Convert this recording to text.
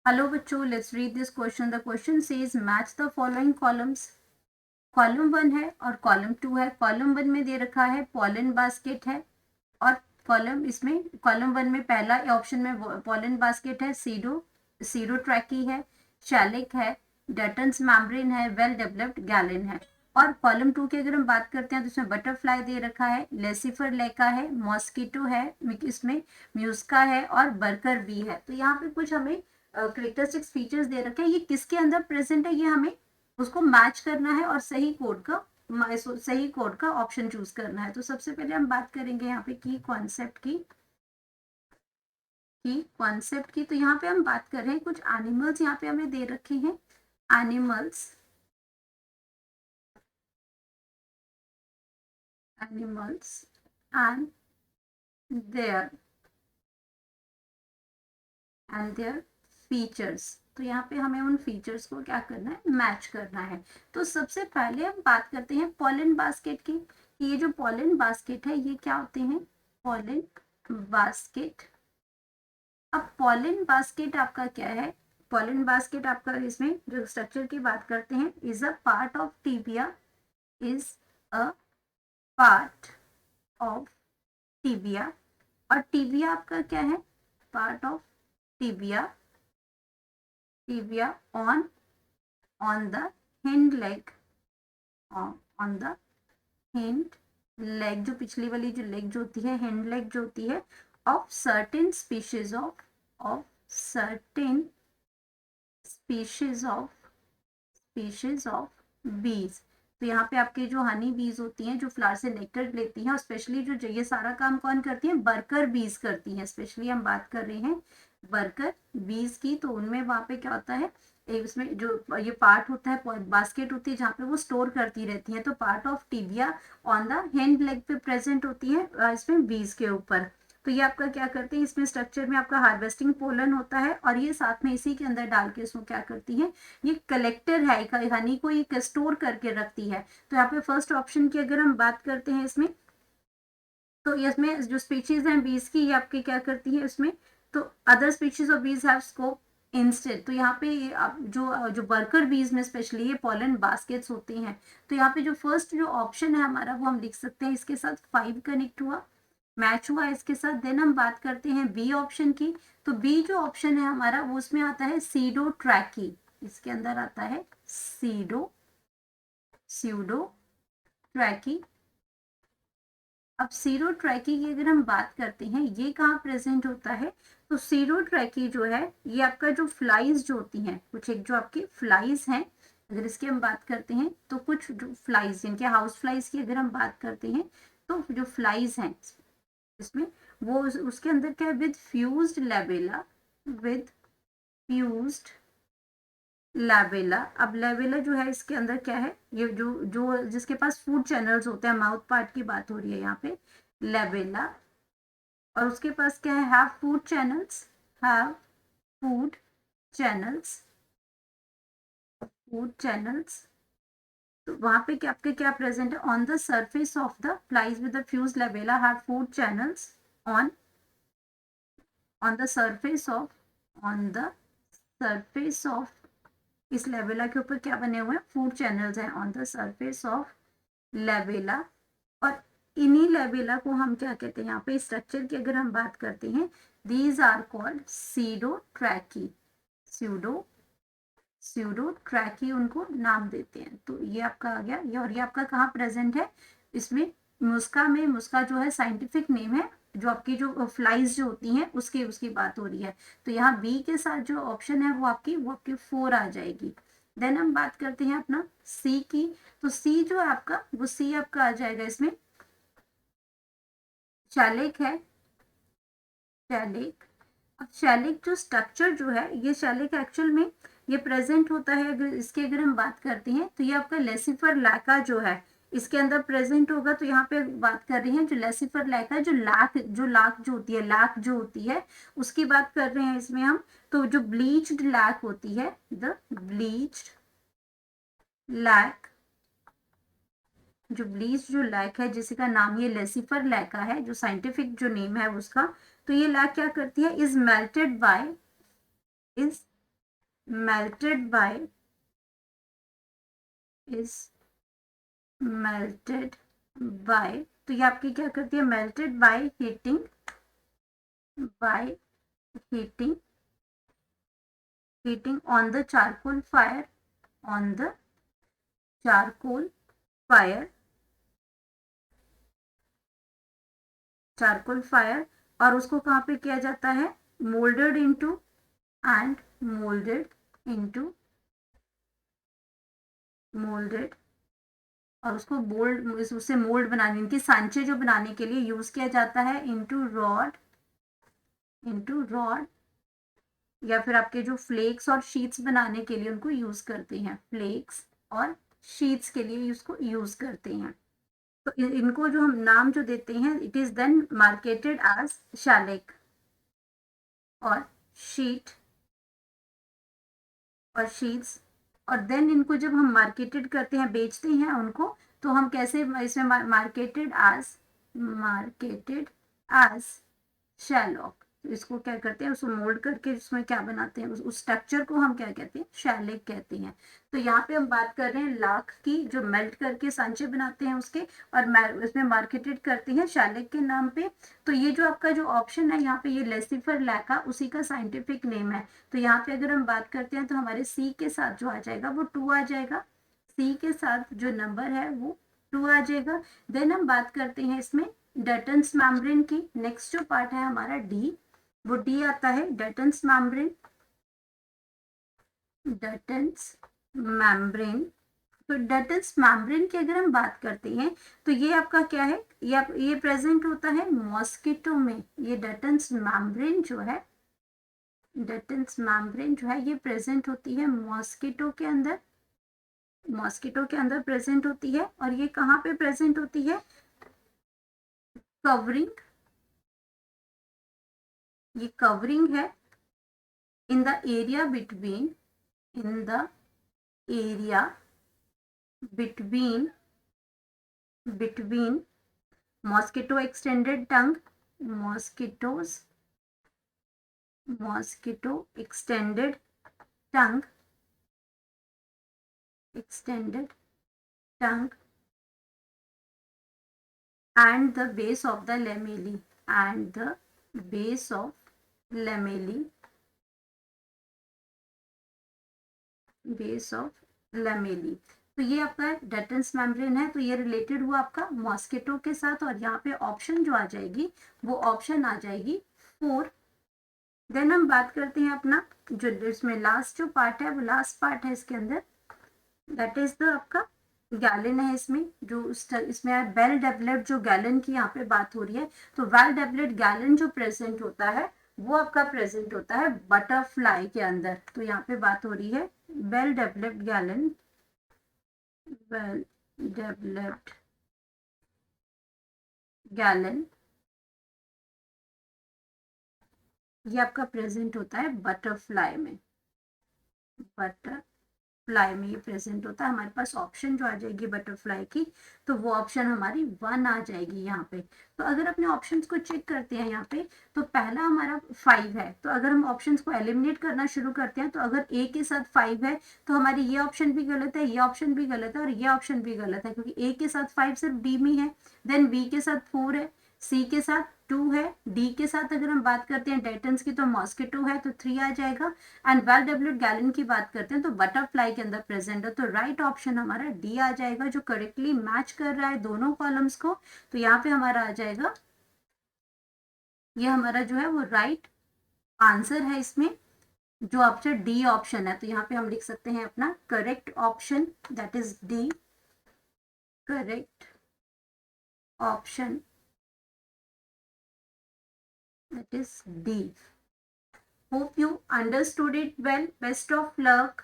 Hello बच्चों, let's read this question. The question says match the following columns. Column 1 है और column 2 है. Column 1 में दे रखा है पॉलन बास्केट है, और कॉलम 1 में पहला ऑप्शन में पॉलन बास्केट है, सीडो ट्रैकी है, शैलिक है, डटन्स मेम्ब्रेन है, वेल डेवलप्ड गैलन है. और कॉलम 2 की अगर हम बात करते हैं तो इसमें बटरफ्लाई दे रखा है, लेसिफर लेका है, मॉस्किटो है, इसमें म्यूस्का है और बर्कर बी है. तो यहाँ पे कुछ हमें करेक्टरिस्टिक्स फीचर्स दे रखे हैं. ये किसके अंदर प्रेजेंट है ये हमें उसको मैच करना है और सही कोड का ऑप्शन चूज करना है. तो सबसे पहले हम बात करेंगे यहाँ पे की. तो यहाँ पे हम बात कर रहे हैं कुछ एनिमल्स यहाँ पे हमें दे रखे हैं. Animals and their features. तो यहाँ पे हमें उन फीचर्स को क्या करना है, मैच करना है. तो सबसे पहले हम बात करते हैं पॉलन बास्केट की. ये जो पॉलन बास्केट है ये क्या होते हैं, पॉलन बास्केट. अब पॉलन बास्केट आपका क्या है, पॉलन बास्केट आपका इसमें जो स्ट्रक्चर की बात करते हैं, is a part of tibia, is a part of tibia. और टिबिया आपका क्या है, part of tibia on the hind leg, on the hind leg, जो पिछली वाली जो लेग जो होती है, हिंड लेग जो होती है, of certain species of bees. तो यहाँ पे आपके जो हनी बीज होती हैं जो फ्लावर से नेक्टर लेती हैं, और स्पेशली जो ये सारा काम कौन करती है, वर्कर बीज करती हैं. स्पेशली हम बात कर रहे हैं वर्कर बीज की. तो उनमें वहां पे क्या होता है, एक उसमें जो ये पार्ट होता है, बास्केट होती है जहाँ पे वो स्टोर करती रहती है. तो part of tibia on the hand leg पे प्रेजेंट होती है इसमें बीज के ऊपर. तो ये आपका क्या करते हैं, इसमें स्ट्रक्चर में आपका हार्वेस्टिंग पोलन होता है, और ये साथ में इसी के अंदर डाल के इसको क्या करती है, ये कलेक्टर है, हनी को ये स्टोर करके रखती है. तो यहाँ पे फर्स्ट ऑप्शन की अगर हम बात करते हैं इसमें, तो इसमें जो स्पीशीज हैं बीज की, ये आपके क्या करती है इसमें, तो अदर स्पीशीज ऑफ बीज हैव स्कोप इंस्टेड. तो यहाँ पे जो वर्कर बीज में स्पेशली ये पॉलन बास्केट्स होते हैं. तो यहाँ पे जो फर्स्ट जो ऑप्शन है हमारा वो हम लिख सकते हैं, इसके साथ 5 कनेक्ट हुआ, मैच हुआ इसके साथ. देन हम बात करते हैं बी ऑप्शन की. तो बी जो ऑप्शन है हमारा वो उसमें आता है सीडो ट्रैकी. इसके अंदर आता है सीडो ट्रैकी. अब सीरो ट्रैकी की अगर हम बात करते हैं ये कहाँ प्रेजेंट होता है, तो सीरो ट्रैकी जो है ये आपका जो फ्लाइज जो होती हैं, कुछ एक जो आपकी फ्लाइज हैं, अगर इसकी हम बात करते हैं तो कुछ जो फ्लाइज जिनके हाउस फ्लाइज की अगर हम बात करते हैं, तो जो फ्लाइज हैं इसमें वो उसके अंदर क्या है, विद फ्यूज्ड लैबेला. अब लैबेला जो है इसके अंदर क्या है, ये जो जिसके पास फूड चैनल्स होते हैं, माउथ पार्ट की बात हो रही है यहाँ पे, लैबेला. और उसके पास क्या है, हैव फूड चैनल्स तो वहां पे क्या आपके क्या प्रेजेंट है, on the surface of the flies with the fused labella have food channels on the surface of इस लेबेला के ऊपर क्या बने हुए हैं, फूड चैनल्स हैं on the surface of labella. और इन्हीं लेबेला को हम क्या कहते हैं, यहाँ पे स्ट्रक्चर की अगर हम बात करते हैं, these are called pseudo tracheae उनको नाम देते हैं. तो ये आपका आ गया ये, और ये आपका कहाँ प्रेजेंट है, इसमें मुस्का जो है साइंटिफिक नेम है, जो आपकी जो फ्लाइज जो होती हैं उसकी बात हो रही है. तो यहाँ बी के साथ जो ऑप्शन है वो आपकी 4 आ जाएगी. देन हम बात करते हैं अपना सी की. तो सी जो है आपका वो सी आपका आ जाएगा इसमें शैलिक है, शैलिक. अब शैलिक जो स्ट्रक्चर जो है, ये शैलिक एक्चुअल में ये प्रेजेंट होता है, अगर इसकी अगर हम बात करते हैं तो ये आपका लेसिफर लैका जो है इसके अंदर प्रेजेंट होगा. तो यहाँ पे बात कर रहे हैं जो लेसिफर लैका, जो लाख जो होती है उसकी बात कर रहे हैं इसमें हम. तो जो ब्लीच्ड लैक होती है, द ब्लीच्ड लैक, जो ब्लीच जो लैक है जिसका नाम ये लेसिफर लैका है, जो साइंटिफिक जो नेम है उसका. तो ये लैक क्या करती है, is melted by is melted by, तो ये आपकी क्या करती है, melted by heating, by heating, heating on the charcoal fire, on the charcoal fire, charcoal fire, और उसको कहाँ पे किया जाता है, molded into and molded into, molded, और उसको मोल्ड, उससे मोल्ड बनाने, इनके सांचे जो बनाने के लिए यूज किया जाता है, इनटू रॉड, इनटू रॉड, या फिर आपके जो फ्लेक्स और शीट्स बनाने के लिए उनको यूज करते हैं, फ्लेक्स और शीट्स के लिए इसको यूज करते हैं। तो इनको जो हम नाम जो देते हैं, it is then marketed as shellac और शीट और शीट्स, और देन इनको जब हम मार्केटेड करते हैं, बेचते हैं उनको, तो हम कैसे इसमें मार्केटेड एज शैलॉक, इसको क्या करते हैं, उसको मोल्ड करके उसमें क्या बनाते हैं, उस स्ट्रक्चर को हम क्या कहते हैं, शैलेक कहते हैं। तो यहाँ पे हम बात कर रहे हैं लाख की, जो मेल्ट करके सांचे बनाते हैं उसके, और इसमें मार्केटेड करते हैं शैलेक के नाम पे। तो ये जो आपका जो ऑप्शन है यहाँ पे, ये लेसिफर लैका उसी का साइंटिफिक नेम है। तो यहाँ पे अगर हम बात करते हैं तो हमारे सी के साथ जो आ जाएगा वो 2 आ जाएगा, सी के साथ जो नंबर है वो 2 आ जाएगा। देन हम बात करते हैं इसमें डटन्स मेम्ब्रेन की, नेक्स्ट जो पार्ट है हमारा डी, वो डी आता है, डटन्स मेम्ब्रेन, डटन्स मेम्ब्रेन। तो डटन्स मेम्ब्रेन की अगर हम बात करते हैं तो ये आपका क्या है, ये प्रेजेंट होता है मॉस्किटो में, ये डटन्स मेम्ब्रेन जो है, डटन्स मेम्ब्रेन जो है ये प्रेजेंट होती है मॉस्किटो के अंदर, मॉस्किटो के अंदर प्रेजेंट होती है। और ये कहाँ पे प्रेजेंट होती है, कवरिंग, ये कवरिंग है in the area between, in the area between, between mosquito extended tongue, mosquitoes, mosquito extended tongue, extended tongue and the base of the lamellae, and the base of lamellae, base of lamellae। तो ये आपका डटन्स membrane है, तो ये related हुआ आपका mosquito के साथ, और यहाँ पे ऑप्शन जो आ जाएगी वो ऑप्शन आ जाएगी 4। देन हम बात करते हैं अपना जो इसमें लास्ट जो पार्ट है, वो लास्ट पार्ट है इसके अंदर, दैट इज द आपका गैलन है। इसमें जो इसमें वेल डेवलप्ड जो गैलन की यहाँ पे बात हो रही है, तो वेल डेवलप्ड गैलन जो प्रेजेंट होता है वो आपका प्रेजेंट होता है बटरफ्लाई के अंदर। तो यहाँ पे बात हो रही है well developed gallon, well developed gallon, ये आपका प्रेजेंट होता है बटरफ्लाई में, बटरफ्लाई में ये प्रेजेंट होता है। हमारे पास ऑप्शन जो आ जाएगी बटरफ्लाई की, तो वो ऑप्शन हमारी 1 आ जाएगी यहाँ पे। तो अगर अपने ऑप्शंस को चेक करते हैं यहाँ पे, तो पहला हमारा 5 है, तो अगर हम ऑप्शंस को एलिमिनेट करना शुरू करते हैं, तो अगर ए के साथ 5 है तो हमारी ये ऑप्शन भी गलत है, ये ऑप्शन भी गलत है, और ये ऑप्शन भी गलत है, क्योंकि ए के साथ 5 सिर्फ डी में है, देन बी के साथ 4 है, सी के साथ 2 है, डी के साथ अगर हम बात करते हैं डेटन्स की तो मॉस्किटो है, तो 3 आ जाएगा, एंड वेल डेवलप्ड गैलन की बात करते हैं तो बटरफ्लाई के अंदर प्रेजेंट है। तो राइट ऑप्शन हमारा डी आ जाएगा, जो करेक्टली मैच कर रहा है दोनों कॉलम्स को। तो यहाँ पे हमारा आ जाएगा, ये हमारा जो है वो राइट आंसर है इसमें, जो ऑप्शन डी ऑप्शन है। तो यहाँ पे हम लिख सकते हैं अपना correct option, that is D, correct option, that is D. Hope you understood it well. Best of luck.